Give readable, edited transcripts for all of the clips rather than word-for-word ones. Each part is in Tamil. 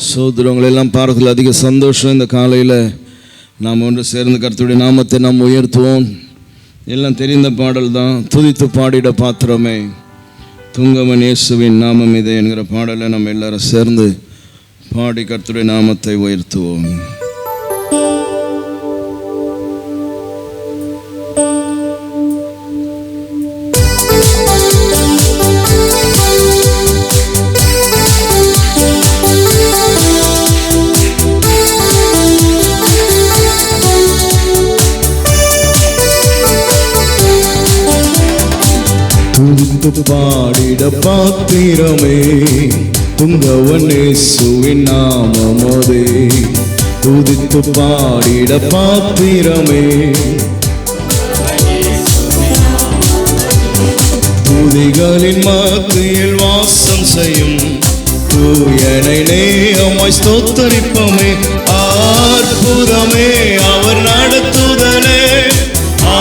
சோதரவங்களை எல்லாம் பார்க்கல அதிக சந்தோஷம். இந்த காலையில் நாம் ஒன்று சேர்ந்து கர்த்தருடைய நாமத்தை நாம் உயர்த்துவோம். எல்லாம் தெரிந்த பாடல் தான், துதித்து பாடிட பாத்திரமே துங்கவன் இயேசுவின் நாமம் இதே என்கிற பாடலை நம்ம எல்லாரும் சேர்ந்து பாடி கர்த்தருடைய நாமத்தை உயர்த்துவோம். துதித்து பாடிட பாத்திரமே துங்கவன் இயேசுவின் நாமமதே. துதித்து பாடிட பாத்திரமே துதிகளின் மத்தியில் வாசம் செய்யும் தூயனை நேயமாய் ஸ்தோத்தரிப்போமே. அற்புதமே அவர் நடத்துதலே,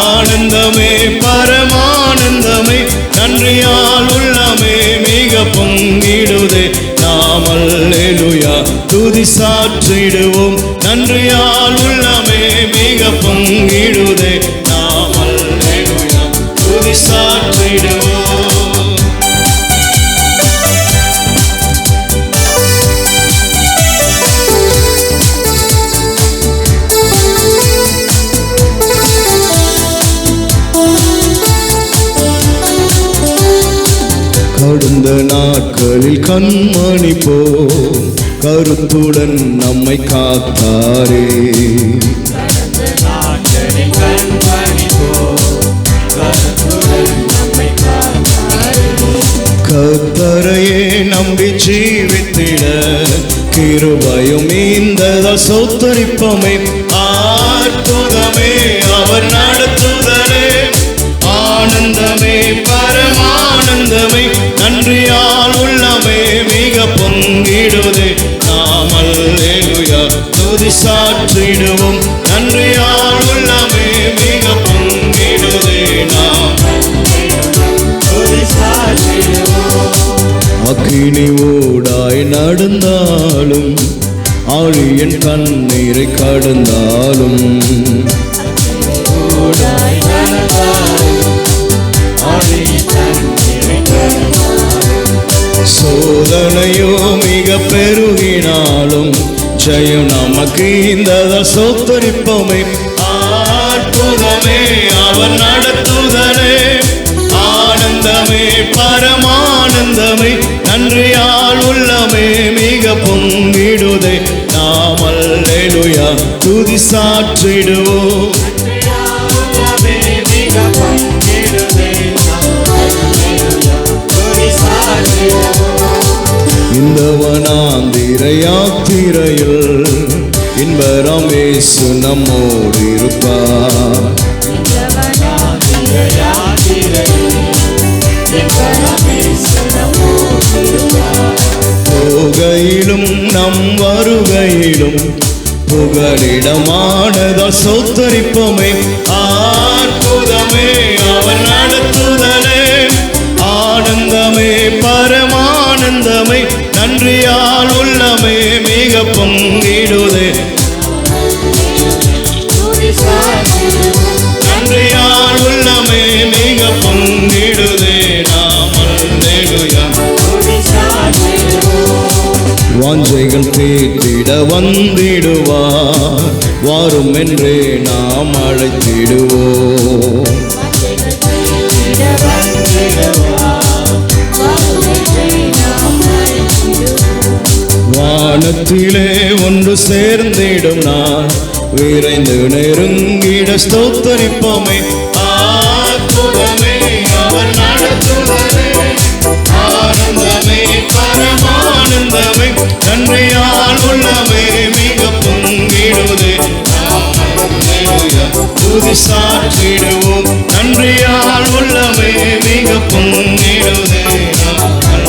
ஆனந்தமே பரமானந்தமே, நன்றியால் உள்ளமே மிக பொங்கிடுதே. நாம் அல்லேலூயா துதி சாற்றிடுவோம், நன்றியால் உள்ளமே மிக பொங்கிடுதே. நாம் அல்லேலூயா துதி சாற்றிடுவோம். கடந்த நாட்களில் கண்மணி போ கருத்துடன் நம்மை காத்தாரே. கர்த்தரையே நம்பி ஜீவித்திட கிருபையும் இந்த சோத்தரிப்பமே. அற்புதமே அவர் நடத்துதலே, ஆனந்தமே பரமானந்தமே, நன்றியால் உள்ளமே மிக பொங்கிடுதே. நாம் அல்லேலூயா துதி சாற்றிடுவோம், நன்றியால் உள்ளமே மிக பொங்கிடுதே. நாம் துதி சாற்றிடுவோம். அக்கினி ஊடாய் நடந்தாலும், ஆழியின் கண்ணீரை கடந்தாலும், சோதனையோ மிக பெருகினாலும் ஜெயம் நமக்கு இந்த சோத்தரிப்போமே. அற்புதமே அவர் நடத்துதலே, ஆனந்தமே பரமானந்தமே, நன்றியால் உள்ளமே மிக பொங்கிடுதே. நாம் அல்லேலூயா துதி சாற்றிடுவோம். இந்த வனாந்திர யாத்திரையில் இன்பராம் இயேசு நம்மோடு இருப்பார். போகையிலும் நம் வருகையிலும் புகலிடமானதா சோத்தரிப்போமே. அற்புதமே அவர் நடத்துதலே, ஆனந்தமே பரமானந்தமே, நன்றியால் உள்ளமே மிக பொங்கிடுதே. நன்றியால் உள்ளமே மிக பொங்கிடுதே. நாம் அல்லேலூயா வாஞ்சைகள் தீர்த்திட வந்திடுவார், வாரும் என்றே நாம் அழைத்திடுவோம். வானத்திலே ஒன்று சேர்ந்திடும் நான் விரைந்து நெருங்கிட ஸ்தோத்தரிப்போமே. அற்புதமே அவர் நடத்துதலே, ஆனந்தமே பரமானந்தமே, நன்றியால் உள்ளமே மிக பொங்கிடுதே. துதி சாற்றிடுவோம், நன்றியால் உள்ளமே மிக பொங்கிடுதே.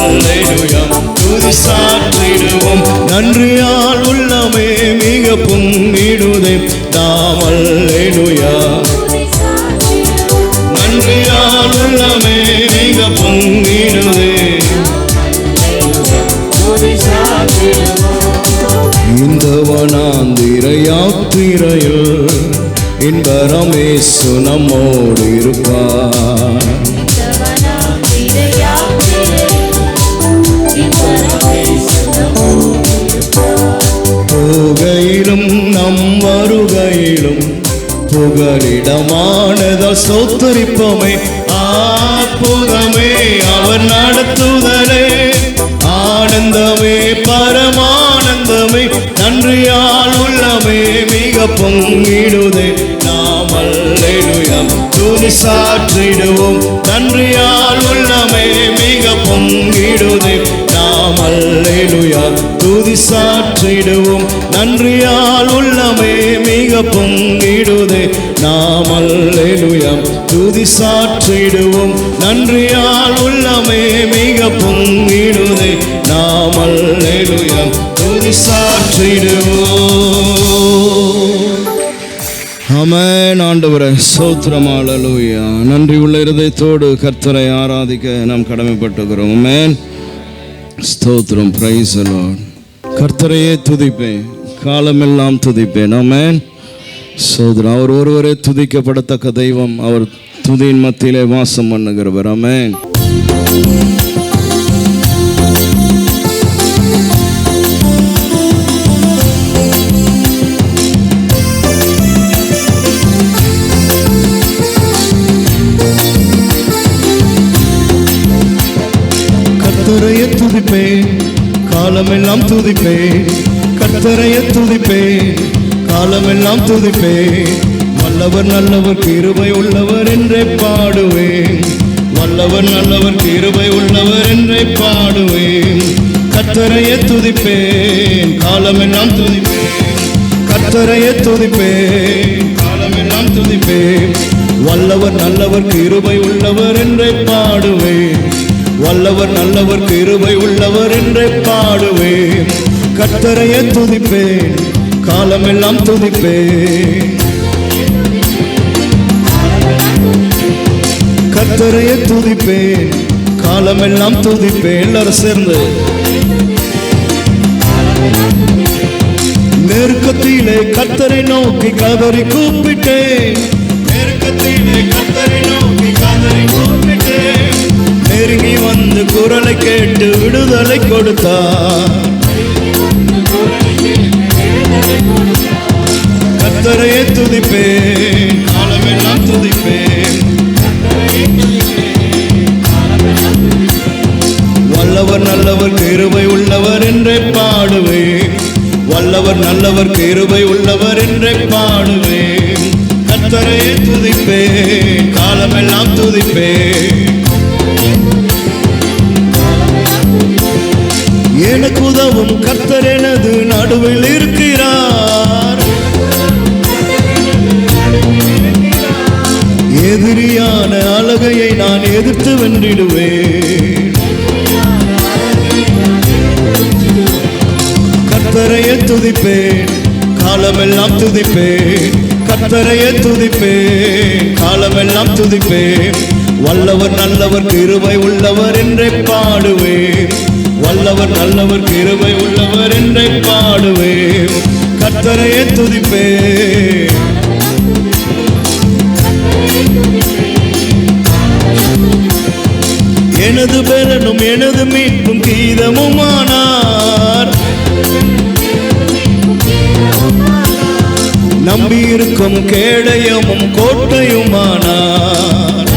அல்லேலூயா துதி சாற்றிடுவோம், நன்றியால் உள்ளமே மிக பொங்கிடுதே. நாம் அல்லேலூயா நன்றியால் உள்ளமே மிக பொங்கிடுதே. இந்த வனாந்திர யாத்திரையில் இன்பரமேசு நம்மோடு இருப்பார். போகையிலும் நம் வருகையிலும் புகலிடமானத சோத்தரிப்போமே. அற்புதமே அவர் நடத்துதலே, ஆனந்தமே பரமானந்தமே, நன்றியால் உள்ளமே மிக பொங்கிடுதே. நாம் அல்லேலூயா துதி சாற்றிடுவோம், நன்றியால் உள்ளமே மிக பொங்கிடுதே. நாம் அல்லேலூயா துதி சாற்றிடுவோம், நன்றியால் உள்ளமே மிக பொங்கிடுதே. நாம் அல்லேலூயா துதி சாற்றிடுவோம், நன்றியால் உள்ளமே மிக பொங்கிடுதே. நாம் அல்லேலூயா துதி சாற்றிடுவோம். ஆமென். ஆண்டவரே ஸ்தோத்திரம். அல்லேலூயா. நன்றி உள்ள இருதயத்தோடு கர்த்தரை ஆராதிக்க நாம் கடமைப்பட்டுகிறோம். ஆமென். ஸ்தோத்திரம். Praise the Lord. கர்த்தரையே துதிப்பேன், காலமெல்லாம் துதிப்பேன். ஆமென். ஸ்தோத்திரம். அவர் ஒருவரே துதிக்கப்படத்தக்க தெய்வம். அவர் துதியின் மத்தியிலே வாசம் பண்ணுகிறவர். ஆமென். கர்த்தரையே துதிப்பேன், காலமெல்லாம் துதிப்பேன். கர்த்தரையே துதிப்பேன், காலமெல்லாம் துதிப்பேன். வல்லவர் நல்லவர் கிருபை உள்ளவர் என்றே பாடுவேன். வல்லவர் நல்லவர் கிருபை உள்ளவர் என்றே பாடுவேன். கர்த்தரையே துதிப்பேன், காலமெல்லாம் துதிப்பேன். கர்த்தரையே துதிப்பேன், காலமெல்லாம் துதிப்பேன். வல்லவர் நல்லவர் கிருபை உள்ளவர் என்றே பாடுவேன். வல்லவர் நல்லவர் கிருபை உள்ளவர் என்றே பாடுவேன். கர்த்தரையே துதிப்பேன், காலமெல்லாம் துதிப்பேன். கர்த்தரையே துதிப்பேன், காலமெல்லாம் துதிப்பேன். எல்லாரும் சேர்ந்து நெருக்கத்திலே கர்த்தரை நோக்கி கதறி கூப்பிட்டேன். நெருக்கத்திலே கர்த்தரை நோக்கி கதறி கூப்பிட்டேன். நெருங்கி வந்து குரலை கேட்டு விடுதலை கொடுத்தார். கர்த்தரையே துதிப்பேன், காலமெல்லாம் துதிப்பேன். வல்லவர் நல்லவர் கிருபை உள்ளவர் என்றே பாடுவேன். வல்லவர் நல்லவர் கிருபை உள்ளவர் என்றே பாடுவேன். கர்த்தரையே துதிப்பேன், காலமெல்லாம் துதிப்பேன். எனக்கு உதவும் கர்த்தர் எனது நடுவில் இருக்கிறார். எதிரியான அழகையை நான் எதிர்த்து வென்றிடுவேன். கர்த்தரையே துதிப்பேன், காலமெல்லாம் துதிப்பேன். கர்த்தரையே துதிப்பேன், காலமெல்லாம் துதிப்பேன். வல்லவர் நல்லவர் கிருபை உள்ளவர் என்றே பாடுவேன். வல்லவர் நல்லவர் கிருபை உள்ளவர் என்றே பாடுவேன். கர்த்தரையே துதிப்பேன். எனது பெலனும் எனது மீட்பும் கீதமுமானார். நம்பியிருக்கும் கேடயமும் கோட்டையுமானார்.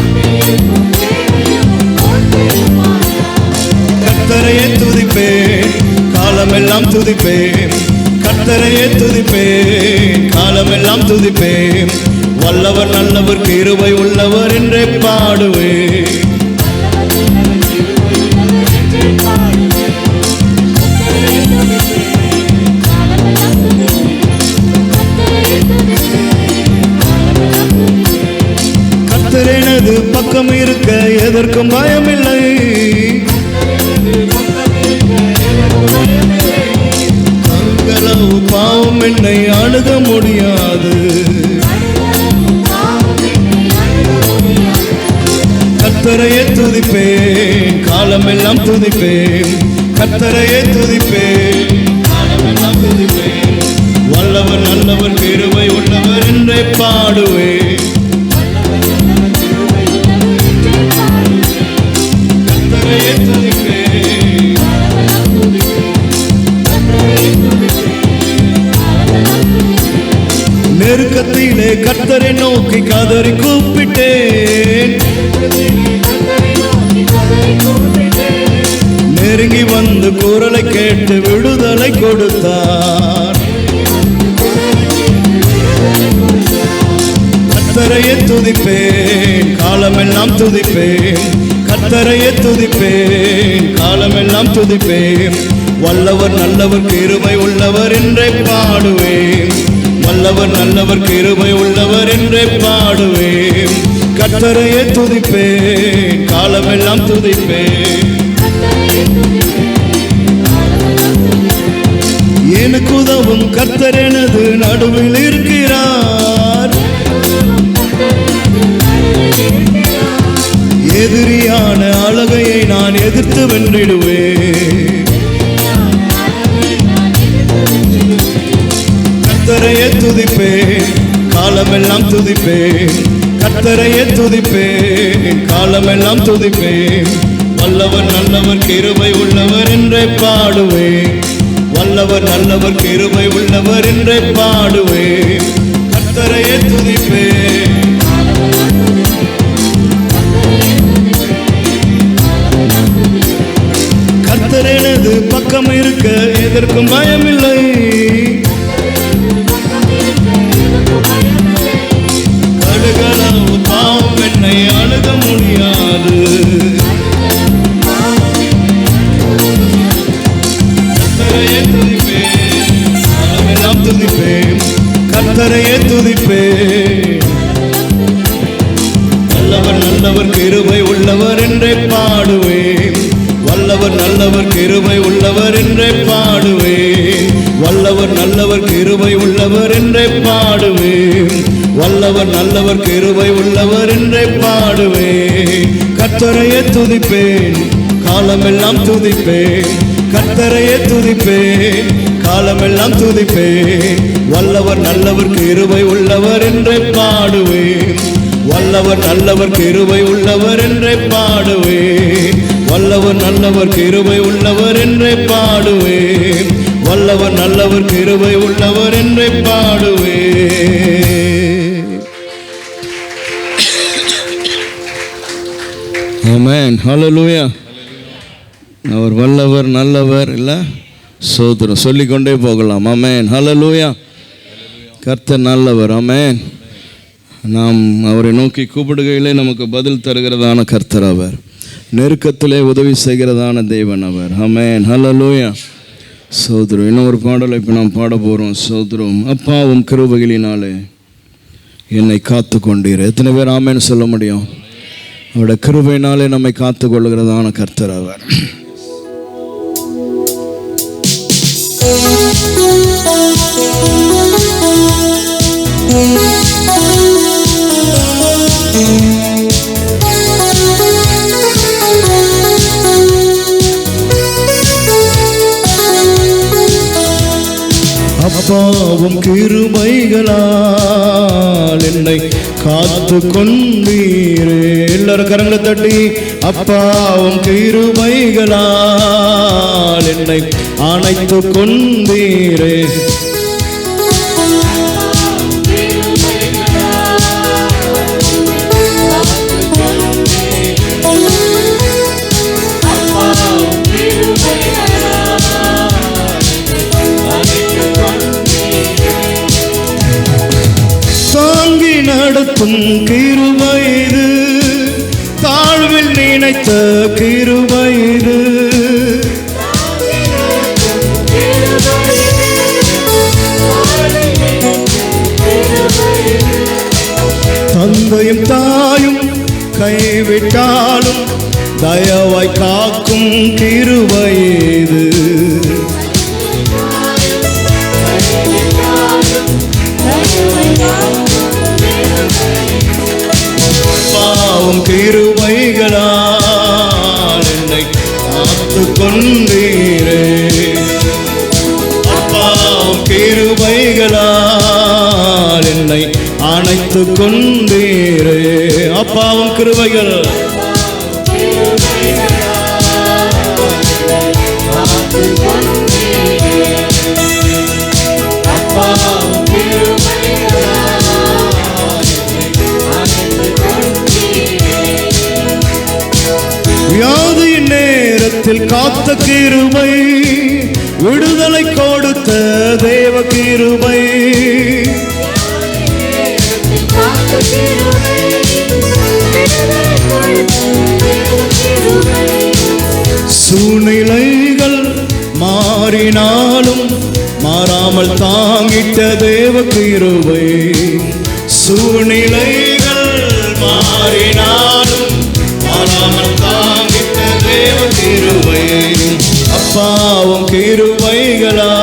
கர்த்தரையே துதிப்பேன், காலமெல்லாம் துதிப்பேன். கர்த்தரையே துதிப்பேன், காலமெல்லாம் துதிப்பேன். வல்லவர் நல்லவர் கிருபை உள்ளவர் என்றே பாடுவேன். கர்த்தர் எனது பக்கம் இருக்க எதற்கும் பயமில்லை. தங்களவு பாவம் என்னை அணுக முடியாது. கர்த்தரையே துதிப்பேன், காலமெல்லாம் துதிப்பேன். கர்த்தரையே துதிப்பேன், காலமெல்லாம் துதிப்பேன். நல்லவர் கிருபை உள்ளவர் என்றே பாடுவே. கர்த்தரையே துதிப்பே. நெருக்கத்திலே கர்த்தரை நோக்கி கதறி கூப்பிட்டேன். நெருங்கி வந்து குரலை கேட்டு விடுதலை கொடுத்தார். கர்த்தரையே துதிப்பேன், காலமெல்லாம் துதிப்பேன். கர்த்தரையே துதிப்பேன், காலமெல்லாம் துதிப்பேன். வல்லவர் நல்லவர் கிருபை உள்ளவர் என்றே பாடுவேன். வல்லவர் நல்லவர் கிருபை உள்ளவர் என்றே பாடுவேன். கர்த்தரையே துதிப்பேன், காலமெல்லாம் துதிப்பேன். எனக்கு உதவும் கர்த்தர் எனது நடுவில் இருக்கிறார். எதிரியான அழகையை நான் எதிர்த்து வென்றிடுவேன். கர்த்தரையே துதிப்பேன், காலமெல்லாம் துதிப்பேன். கர்த்தரையே துதிப்பேன், காலமெல்லாம் துதிப்பேன். வல்லவர் நல்லவர் கிருபை உள்ளவர் என்றே பாடுவேன். வல்லவர் நல்லவர் கிருபை உள்ளவர் என்றே பாடுவேன். கர்த்தரையே துதிப்பேன். கர்த்தர் எனது பக்கம் இருக்க எதற்கும் பயமில்லை. கடுகளவு பாவம் என்னை அணுக முடியாது. கர்த்தரையே துதிப்பேன், காலமெல்லாம் துதிப்பேன். கர்த்தரையே துதிப்பேன். வல்லவர் நல்லவர் கிருபை உள்ளவர் என்றே பாடுவேன். வல்லவர் நல்லவர் கிருபை உள்ளவர் என்றே பாடுவேன். வல்லவர் நல்லவர் கிருபை உள்ளவர் என்றே பாடுவேன். வல்லவர் நல்லவர் கிருபை உள்ளவர் என்றே பாடுவேன். கர்த்தரையே துதிப்பேன், காலமெல்லாம் துதிப்பேன். கர்த்தரையே துதிப்பேன், காலமெல்லாம் துதிப்பேன். வல்லவர் நல்லவர் கிருபை உள்ளவர் என்றே பாடுவேன். வல்லவர் நல்லவர் கிருபை உள்ளவர் என்றே பாடுவேன். வல்லவர் நல்லவர் கிருபை உள்ளவர் என்றே பாடுவேன். வல்லவர் நல்லவர் கிருபை உள்ளவர் என்றே பாடுவேன். ஆமென், ஹல்லேலூயா. அவர் வல்லவர் நல்லவர் இல்ல, சோதரம் சொல்லிக்கொண்டே போகலாம். ஆமென், ஹல்லேலூயா. கர்த்தர் நல்லவர். ஆமென். நாம் அவரை நோக்கி கூப்பிடுகையிலே நமக்கு பதில் தருகிறதான கர்த்தர் அவர். நெருக்கத்திலே உதவி செய்கிறதான தேவன் அவர். ஆமென், ஹல்லேலூயா. சோதரம் இன்னொரு பாடலை இப்போ நாம் பாட போகிறோம். சோதரம் அப்பாவும் கிருபைகளினாலே என்னை காத்து கொண்டீர். எத்தனை பேர் ஆமென் சொல்ல முடியும்? அவருடைய கிருபையினாலே நம்மை காத்து கொள்கிறதான கர்த்தர் அவர். அப்பாவும் கிருபைகளால் என்னை காத்து கொண்டீரே. எல்லாரும் கரங்களை தட்டி அப்பாவும் கிருபைகளால் என்னை அணைத்து கொண்டீரே. நடத்தும் கிருபை இது, தாழ்வில் நினைத்த கிருபை இது. தந்தையும் தாயும் கைவிட்டாலும் தயவாய் காக்கும் கிருபை இது. பாவம் கிருபைகளால் என்னை காத்து கொண்டீரே. பாவம் கிருபைகளால் என்னை அணைத்து கொண்டீரே. அப்பாவும் கிருபைகள் வியாதியின் நேரத்தில் காத்த கிருபை, விடுதலை கொடுத்த தேவ கிருபை, சூழ்நிலைகள் மாறினாலும் மாறாமல் தாங்கிட்ட தேவ கிருபை, சூழ்நிலைகள் மாறினாலும் மாறாமல் தாங்கிட்ட தேவ கிருபை. அப்பாவும் கிருபைகளால்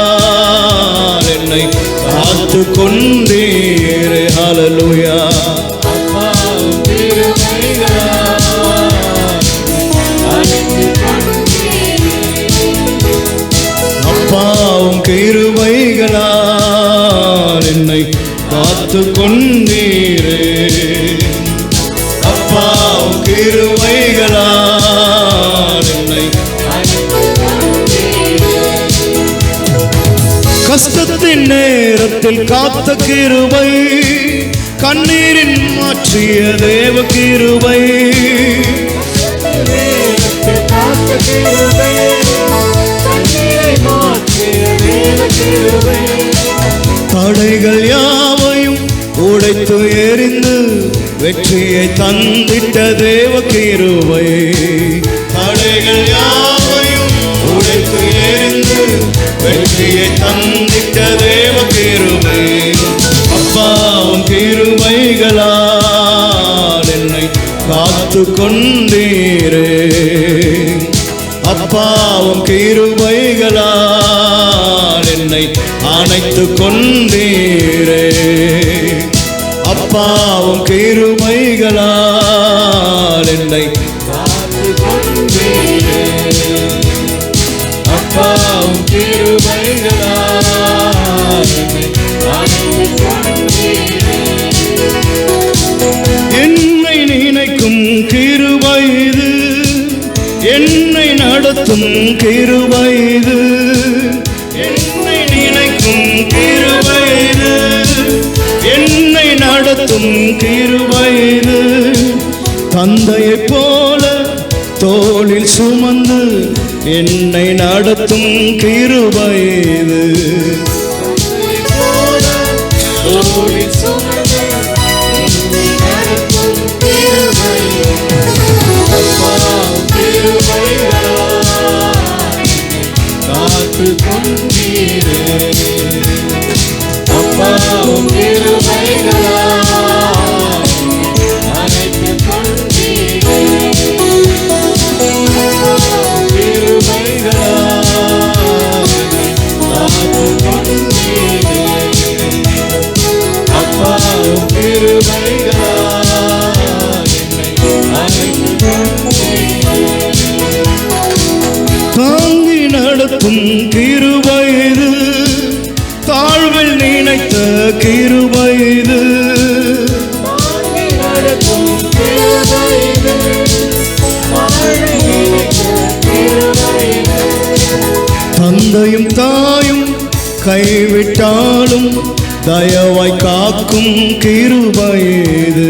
என்னை காத்து கொண்டீரே. ஹல்லேலூயா. அப்பாவும் கிருபைகளால், அப்பாவும் கிருபைகளால் என்னை காத்து கொண்டீரே. அப்பாவும் கிருபைகளால் என்னை கஷ்டத்தின் நேரத்தில் காத்த கிருபை, கண்ணீரின் மாற்றிய தேவ கிருபை, தடைகள் யாவையும் உடைத்து எறிந்து வெற்றியை தந்திட்ட தேவ கிருபை, தடைகள் யாவையும் உடைத்து எறிந்து வெற்றியை தந்திட்ட தேவ கிருபை. அப்பாவும் கிருபைகளால் என்னை காத்து கொண்டீரே. அப்பாவும் கிருபைகளால் என்னை அணைத்து கொண்டீரே. அப்பாவும் கிருபைகளால் என்னை காத்து கொண்டீரே. அப்பாவும் கிருபைகளால் என்னை அணைத்து கொண்டீரே. என்னை நினைக்கும் கிருபை இது, என்னை நடத்தும் கிருபை இது, என்னை நினைக்கும் கிருபை இது, என்னை நடத்தும் கிருபை இது. தந்தையைப் போல தோளில் சுமந்து என்னை நடத்தும் கிருபை இது. காத்து கொண்டீரே. அப்பாவும் கிருபைகளால் அணைத்து கொண்டீரே. கிருபைகளால் காத்து கொண்டீரே. அப்பாவும் கிருபைகளால் அணைத்து கொண்டீரே. தாங்கி நடத்தும் கிருபை இது, தாழ்வில் நினைத்த கிருபை இது, தந்தையும் தாயும் கைவிட்டாலும் தயவாய் காக்கும் கிருபை இது.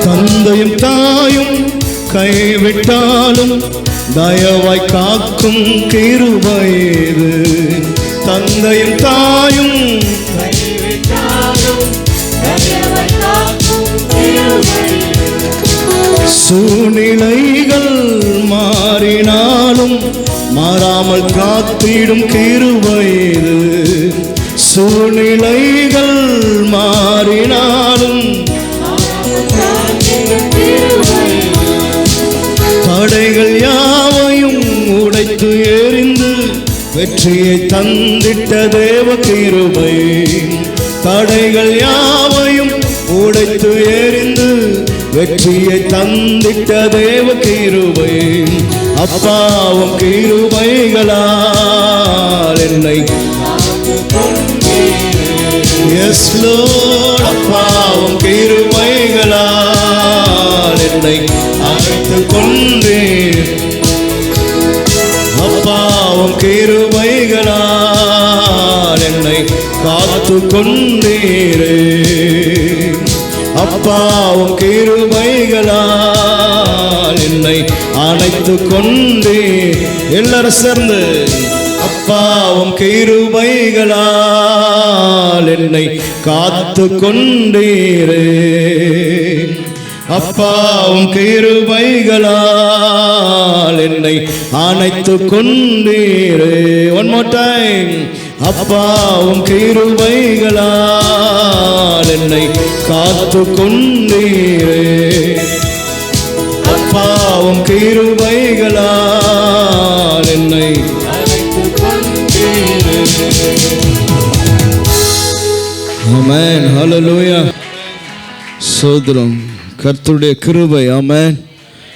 தந்தையும் தாயும் கைவிட்டாலும் தயவாய் காக்கும் கிருபை இது. தந்தையும் தாயும் கைவிட்டாலும் தயவாய் காக்கும் கிருபை. சூழ்நிலைகள் மாறினாலும் மாறாமல் காத்திடும் கிருபை இது. சூழ்நிலைகள் மாறினாலும் தடைகள் யாவையும் உடைத்து எறிந்து வெற்றியை தந்திட்ட தேவ கிருபை. தடைகள் யாவையும் உடைத்து எறிந்து வெற்றியை தந்திட்ட தேவ கிருபை. அப்பாவும் கிருபைகளால் என்னை எஸ் லார்ட் அப்பாவும் கிருபைகளால் என்னை அழைத்துக் கொண்டீர் அப்பாவும் கிருபைகளால் என்னை காத்து கொண்டீரே அப்பாவும் கிருபைகளால் என்னை அணைத்துக் கொண்டீர் எல்லாரும் சேர்ந்து அப்பாவும் கிருபைகளால் என்னை காத்து கொண்டீரே அப்பாவும் கிருபைகளால் என்னை அணைத்துக் கொண்டீரே ஒன் மோர் டைம் அப்பாவும் கிருபைகளால் என்னை காத்து கொண்டீரே அப்பாவும் கிருபைகளால் என்னை அழைத்துக் கொண்டீரே ஆமென் ஹல்லேலூயா சோதரம் கர்த்தருடைய கிருபை ஆமென்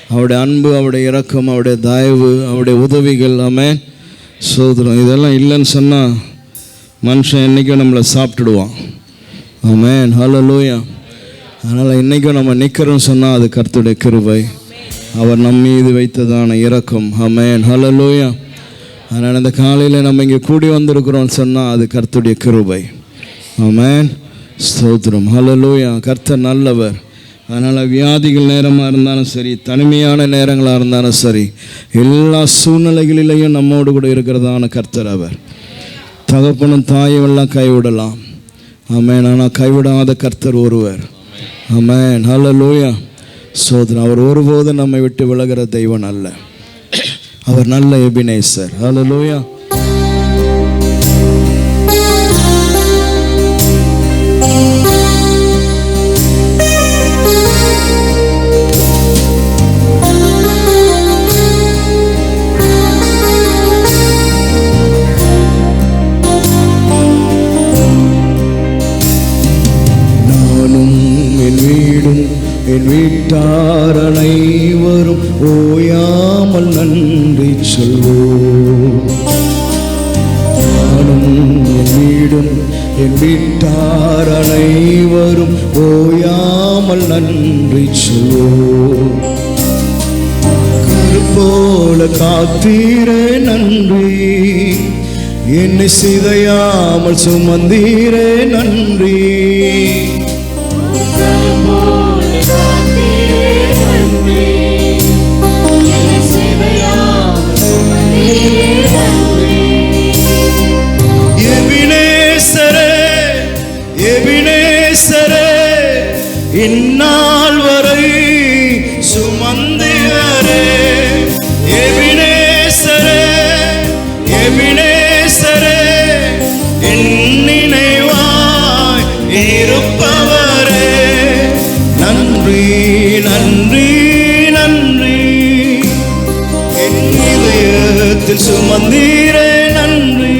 அவருடைய அன்பு அவருடைய இரக்கம் அவருடைய தயவு அவருடைய உதவிகள் ஆமென் சோதரம் இதெல்லாம் இல்லைன்னு சொன்னால் மனுஷன் என்றைக்கும் நம்மளை சாப்பிட்டுடுவான் ஆமென் ஹல்லேலூயா அதனால் இன்றைக்கும் நம்ம நிற்கிறோம்னு சொன்னால் அது கர்த்தருடைய கிருபை அவர் நம் மீது வைத்ததான இரக்கம் ஆமென் ஹல்லேலூயா அதனால் இந்த காலையில் நம்ம இங்கே கூடி வந்திருக்கிறோம்னு சொன்னால் அது கர்த்தருடைய கிருபை ஆமென் ஸ்தோத்திரம் ஹல்லேலூயா கர்த்தர் நல்லவர் அதனால் வியாதிகள் நேரமாக இருந்தாலும் சரி தனிமையான நேரங்களாக இருந்தாலும் சரி எல்லா சூழ்நிலைகளிலையும் நம்மோடு கூட இருக்கிறதான கர்த்தர் அவர் தகப்பனும் தாயும் எல்லாம் கைவிடலாம் ஆமென் ஆனால் கைவிடாத கர்த்தர் ஒருவர் ஆமென் ஹல்லேலூயா சோதரன் அவர் ஒருபோதும் நம்மை விட்டு விலகிற தெய்வம் அல்ல அவர் நல்ல எபினேசர் ஹல்லேலூயா என் வீட்டார் அனைவரும் ஓயாமல் நன்றி சொல்வோம் நானும் என் வீடும் என் வீட்டார் அனைவரும் ஓயாமல் நன்றி சொல்வோம் கருப்போல காத்தீரே நன்றி என்னை சிதையாமல் சுமந்தீரே நன்றி இந்நாள் வரை சுமந்தவரே எபினேசரே எபினேசரே என் நினைவாய் இருப்பவரே நன்றி நன்றி நன்றி என் இதயத்தில் சுமந்தீரே நன்றி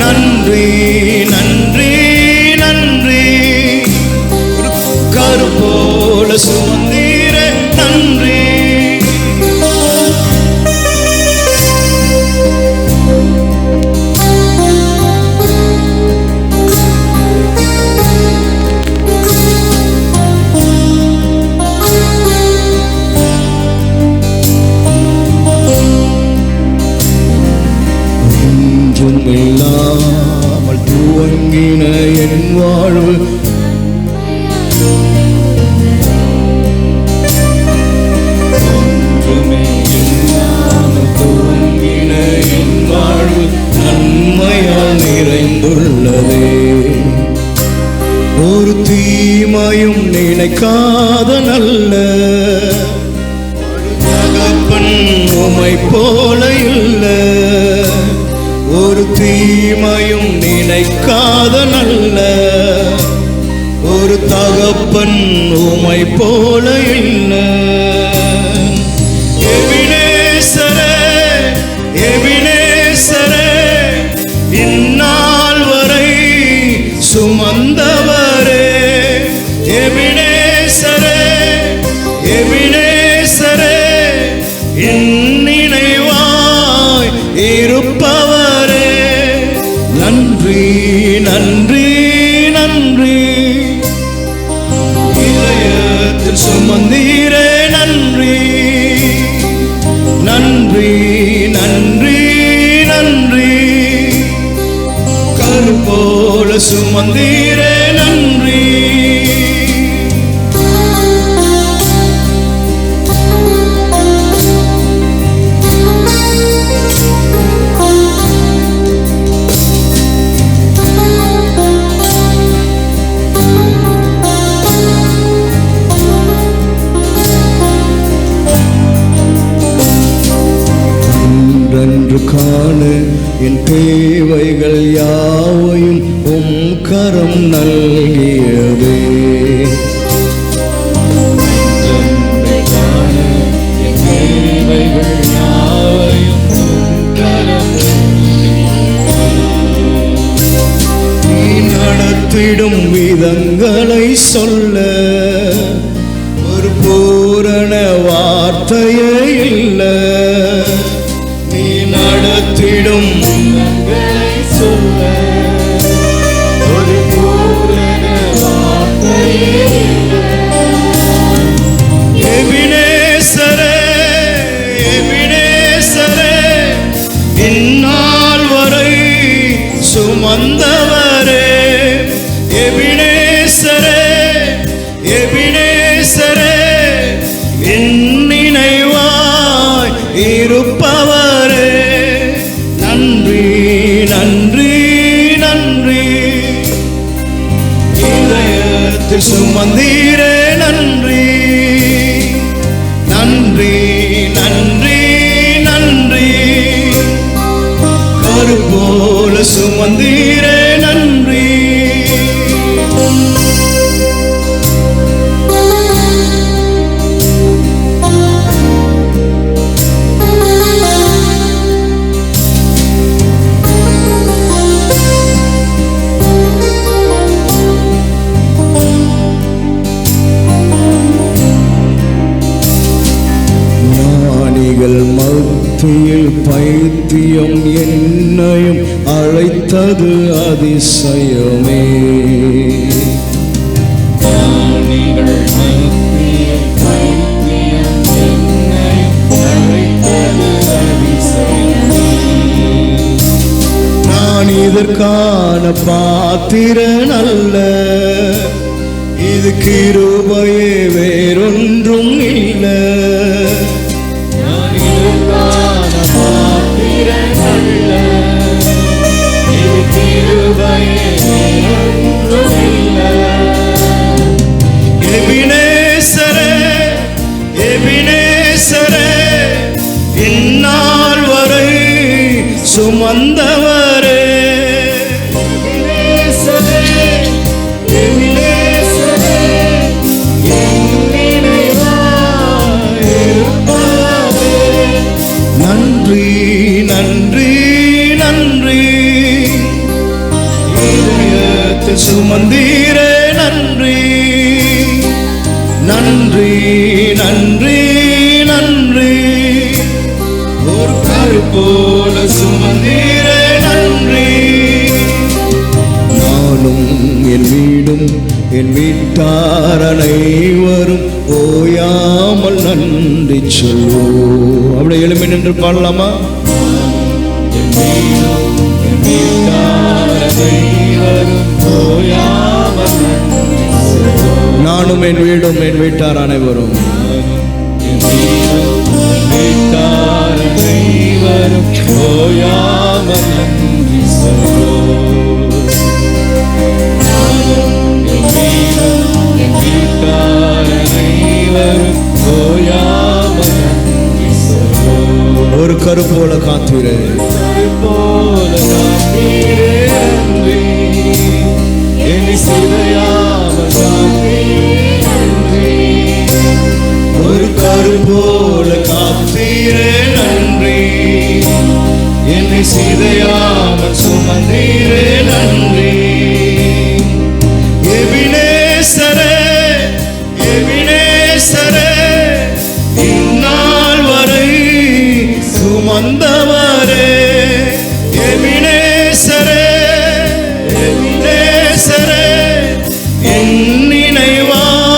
நன்றி நன்றி போல சுமந்தீரே நன்றி ஒன்றும் இல்லாமல் துவங்கின என் வாழ்வு ஒரு தீமையும் நினைக்காத நல்ல தகப்பன் உமை போல இல்ல ஒரு தீமையும் நினைக்காத நல்ல ஒரு தகப்பன் உமை போல இல்ல எபினேசரே எபினேசரே இந்நாள் வரை சுமந்தவரே எபினேசரே எபினேசரே சுமந்தீரே நன்றி நன்றி நன்றி நன்றி. கருப்போல சுமந்தீரே நன்றி. காண என் தேவைகள் யாவையும் உம் கரம் நல்கியதே. நீ நடத்திடும் விதங்களை சொல்ல ஒரு பூரண வார்த்தையே இல்லை. நடத்திடும் சொல்ல ஒரு பூரண வார்த்தையே இல்லை. எபினேசரே எபினேசரே இந்நாள் வரை சுமந்தவரே. எபினேசரே எபினேசரே என் நினைவாய் இருப்பவரே. நன்றி நன்றி நன்றி. இதயத்தில் சுமந்தீரே நன்றி நன்றி நன்றி நன்றி. கருப்போல சுமந்தீரே நன்றி. மத்தியில் பைத்தியம் என்னையும் அழைத்தது அதிசயமே. நான் இதற்கான பாத்திரன் அல்ல, இது கிருபையே வேறொன்றும் இல்லை. எபினேசரே எபினேசரே இந்நாள் வரை சுமந்தவரே. எபினேசரே எபினேசரே என் நினைவாய் இருப்பவரே. நன்றி நன்றி நன்றி. இதயத்தில் சுமந்தீரே நன்றி நன்றி நன்றி நன்றி. ஒரு கருப்போல சுமந்தீரே நன்றி. நானும் என் வீடும் என் வீட்டார் அனைவரும் ஓயாமல் நன்றி சொல்லோ. அப்படி எழுப்பி நின்று பாடலாமா? நானும் என் வீடும் என் வீட்டார் அனைவரும் ஓயாமல் நன்றி சொல்வோம். ஒரு கருப்போல காத்தீரே ஒரு கருப்போல காத்தீரே நன்றி. என்னை சிதையாமல் சுமந்தீரே நன்றி. எபினேசரே எபினேசரே இந்நாள் வரை சுமந்தவரே. எபினேசரே எபினேசரே என் நினைவாய்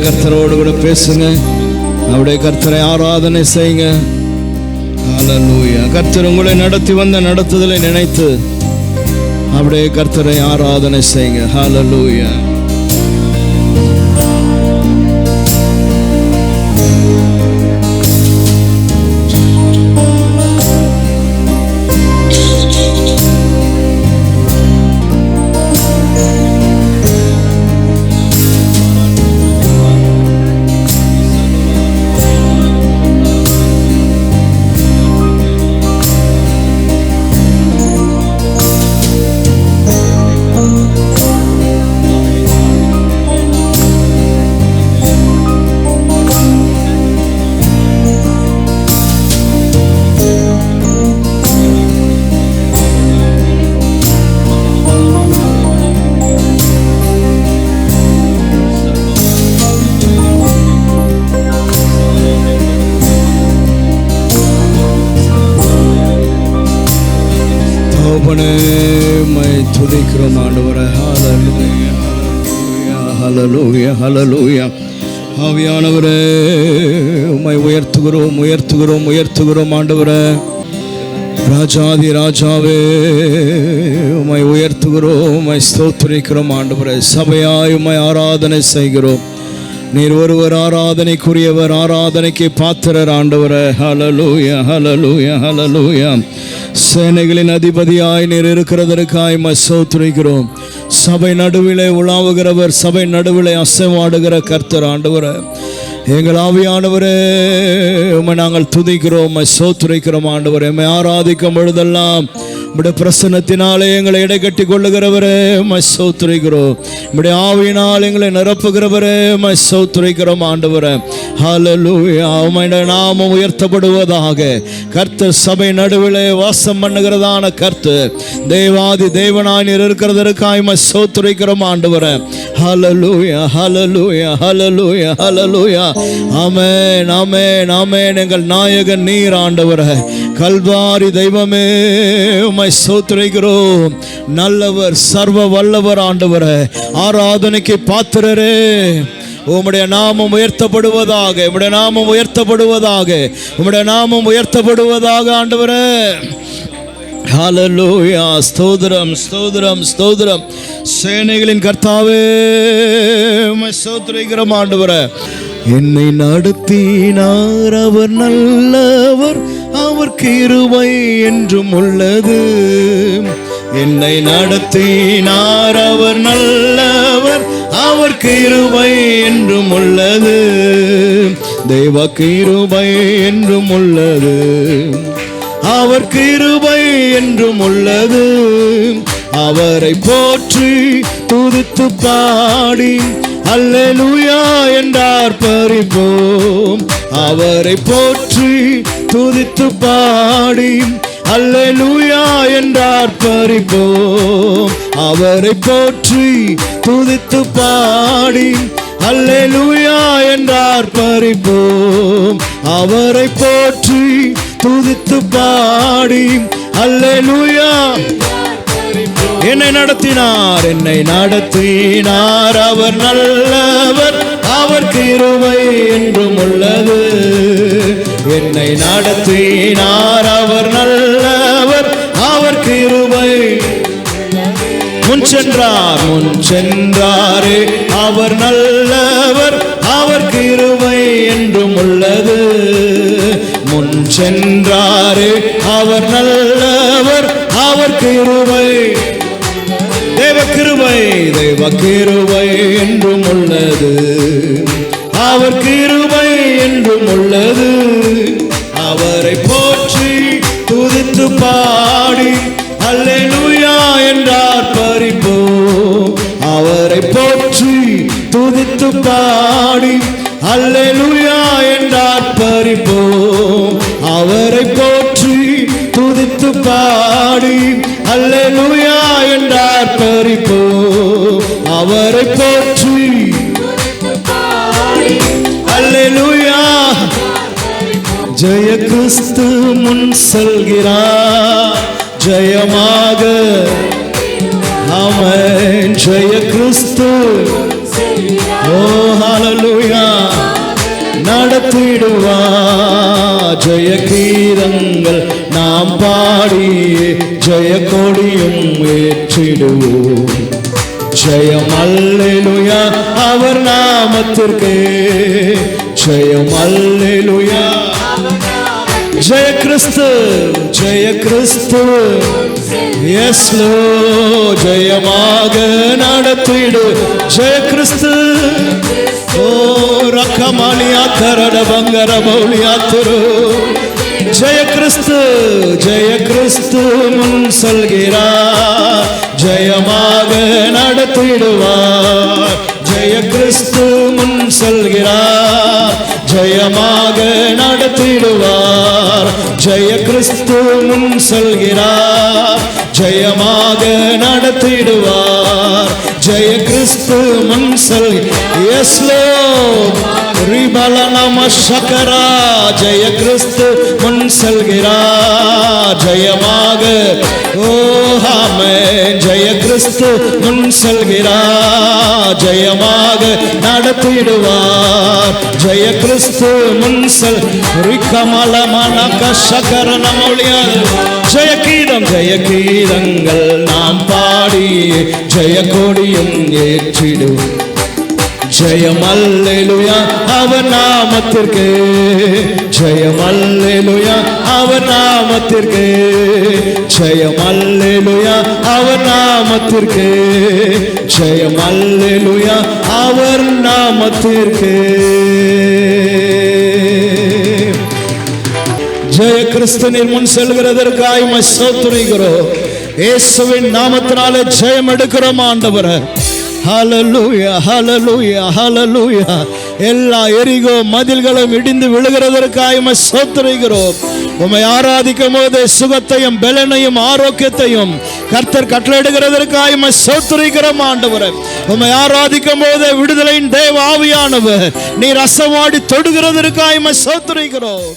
கர்த்தரோடு கூட பேசுங்க. அப்படியே கர்த்தரை ஆராதனை செய்யுங்க. ஹல்லேலூயா. கர்த்தர் உங்களை நடத்தி வந்த நடத்துதலை நினைத்து அப்படியே கர்த்தரை ஆராதனை செய்யுங்க. ஹல்லேலூயா. துதிக்கிறோம் ஆண்டவரே. ஹல்லேலூயா, ஹல்லேலூயா, ஹல்லேலூயா. ஆவியானவரே உம்மை உயர்த்துகிறோம், உயர்த்துகிறோம், உயர்த்துகிறோம் ஆண்டவரே. ராஜாதி ராஜாவே உம்மை உயர்த்துகிறோம், உம்மை ஸ்தோத்திரிக்கிறோம் ஆண்டவரே. சபையாய் உம்மை ஆராதனை செய்கிறோம். நீர் ஒருவர் ஆராதனைக்குரியவர், ஆராதனைக்கு பாத்திரர் ஆண்டவரே. ஹல்லேலூயா, ஹல்லேலூயா, ஹல்லேலூயா. சேனைகளின் அதிபதியாய் நீர் இருக்கிறதற்காய் ஸ்தோத்திரிக்கிறோம். சபை நடுவிலே உலாவுகிறவர், சபை நடுவிலே அசைவாடுகிற கர்த்தர் ஆண்டவரே. எங்கள் ஆவியானவரே உம்மை நாங்கள் துதிக்கிறோம், ஸ்தோத்திரிக்கிறோம் ஆண்டவரே. உம்மை ஆராதிக்கும் பொழுதெல்லாம் உம்முடைய பிரசன்னத்தினாலே எங்களை இடைக்கட்டி கொள்ளுகிறவரே ஸ்தோத்திரிக்கிறோம். உம்முடைய ஆவியினால் எங்களை நிரப்புகிறவரே ஸ்தோத்திரிக்கிறோம் ஆண்டவரே. ஹல்லேலூயா. உம்முடைய நாமம் உயர்த்தப்படுவதாக. கர்த்தர் சபை நடுவிலே வாசம் பண்ணுகிறதான கர்த்தர், தேவாதி தேவனாய் நீர் இருக்கிறதற்காய் ஸ்தோத்திரிக்கிறோம் ஆண்டவரே. ஹல்லேலூயா, ஹல்லேலூயா, ஹல்லேலூயா, ஹல்லேலூயா. ஆமென், ஆமென், ஆமென். எங்கள் நாயகன் நீர் ஆண்டவரே. கல்வாரி தெய்வமே உம்மை ஸ்தோத்திரிக்கிறோம். நல்லவர், சர்வ வல்லவர் ஆண்டவரே. ஆராதனைக்கு பாத்திரரே. உம்முடைய நாமம் உயர்த்தப்படுவதாக, உம்முடைய நாமம் உயர்த்தப்படுவதாக, உம்முடைய நாமம் உயர்த்தப்படுவதாக ஆண்டவரே. ஹல்லேலூயா. ஸ்தோத்திரம், ஸ்தோத்திரம், ஸ்தோத்திரம். சேனைகளின் கர்த்தாவே உம்மை ஸ்தோத்திரிக்கிறோம் ஆண்டவரே. என்னை நடத்தினார் அவர் நல்லவர், அவர் கிருபை என்றும் உள்ளது. என்னை நடத்தினார் அவர் நல்லவர், அவர் கிருபை என்றும் உள்ளது. தெய்வ கிருபை என்றும் உள்ளது, அவர் கிருபை என்றும் உள்ளது. அவரை போற்றி துதித்து பாடி அல்லேலூயா என்றார் பரிபோம். அவரை போற்றி துதித்து பாடி அல்லேலூயா என்றார் பரிபோம். அவரை போற்றி துதித்து பாடி அல்லேலூயா என்றார் பரிபோம். அவரை போற்றி துதித்து பாடி அல்லேலூயா. என்னை நடத்தினார், என்னை நடத்தினார் அவர் நல்லவர், அவர் கிருபை என்றும் உள்ளது. என்னை நடத்தினார் அவர் நல்லவர், அவர் கிருபை. முன் சென்றார், முன் சென்றாரே அவர் நல்லவர், அவர் கிருபை என்றும் உள்ளது. முன் சென்றாரே அவர் நல்லவர், அவர் கிருபை. தேவ கிருபை, தேவ கிருபை என்றும் உள்ளது. அவர் கிருபை என்றும் உள்ளது. அவரை போற்றி துதித்து பாடி அல்லேலூயா என்றார் பரிபோம். அவரை போற்றி துதித்து பாடி அல்லேலூயா என்றார் பரிபோம். அவரை போற்றி துதித்து பாடி அல்லேலூயா என்றார் பரிபோம். அவரை போற்றி அல்லேலூயா. ஜெய கிறிஸ்து முன் செல்கிறார் ஜெயமாக. ஆமென். ஜெய கிறிஸ்து ஓ ஹalleluya நடத்திடுவா ஜெய கீதங்கள் நாம் பாடி ஜெய கொடியும் ஏற்றிடுவோம் ஜெயம் அல்லேலூயா அவர் நாமத்திற்கே ஜெயம் அல்லேலூயா ஜெய கிறிஸ்து ஜெய கிறிஸ்து எஸ் லோ ஜெயமாக நடத்திடு ஜெய கிறிஸ்து ஓ ரக்கமாலியா கரட பங்கர மௌலியா துரு ஜெய கிறிஸ்து முன் செல்கிறார் ஜெயமாக நடத்திடுவார் ஜெய கிறிஸ்து முன் செல்கிறார் ஜெயமாக நடத்திடுவார் ஜெய கிறிஸ்து முன் செல்கிறார் ஜெயமாக நடத்திடுவார் ஜெய கிறிஸ்து முன் எஸ் லோர்ட் ரிபலனம சக்கரா ஜெய கிறிஸ்து முன் செல்கிறார் ஜெயமாக ஓ ஆமென் ஜெய கிறிஸ்து முன் செல்கிறார் ஜெயமாக நடத்திடுவார் ஜெய கிறிஸ்து முன் செல் ரிகமல மனக சக்கரன மௌலியா ஜெய கீதங்கள் நாம் பாடி ஜெய கொடியும் ஏற்றிடுவோம் ஜெயம் அல்லேலூயா அவர் நாமத்திற்கு ஜெயம் அல்லேலூயா அவர் நாமத்திற்கு ஜெயம் அல்லேலூயா அவர் நாமத்திற்கு ஜெயம் அல்லேலூயா அவர் நாமத்திற்கு ஜெய கிறிஸ்துவின் முன் செல்கிறதற்காய் உம்மை ஸ்தோத்திரிக்கிறோம் இயேசுவின் நாமத்தினாலே ஜெயம் எடுக்கிறோம் ஆண்டவரே ஹalleluya ஹalleluya ஹalleluya எல்லா எரிகோ மதில்களும் இடிந்து விழுகிறதற்காய் உம்மை ஸ்தோத்திரிக்கிறோம் உம்மை ஆராதிக்கும் போது சுகத்தையும் பலனையும் ஆரோக்கியத்தையும் கர்த்தர் கட்டளையிடுகிறதற்காய் உம்மை ஸ்தோத்திரிக்கிறோம் ஆண்டவரே உம்மை ஆராதிக்கும் போது விடுதலையின் தேவ ஆவியானவர் நீர் அசைவாடி தொடுகிறதற்காய் உம்மை ஸ்தோத்திரிக்கிறோம்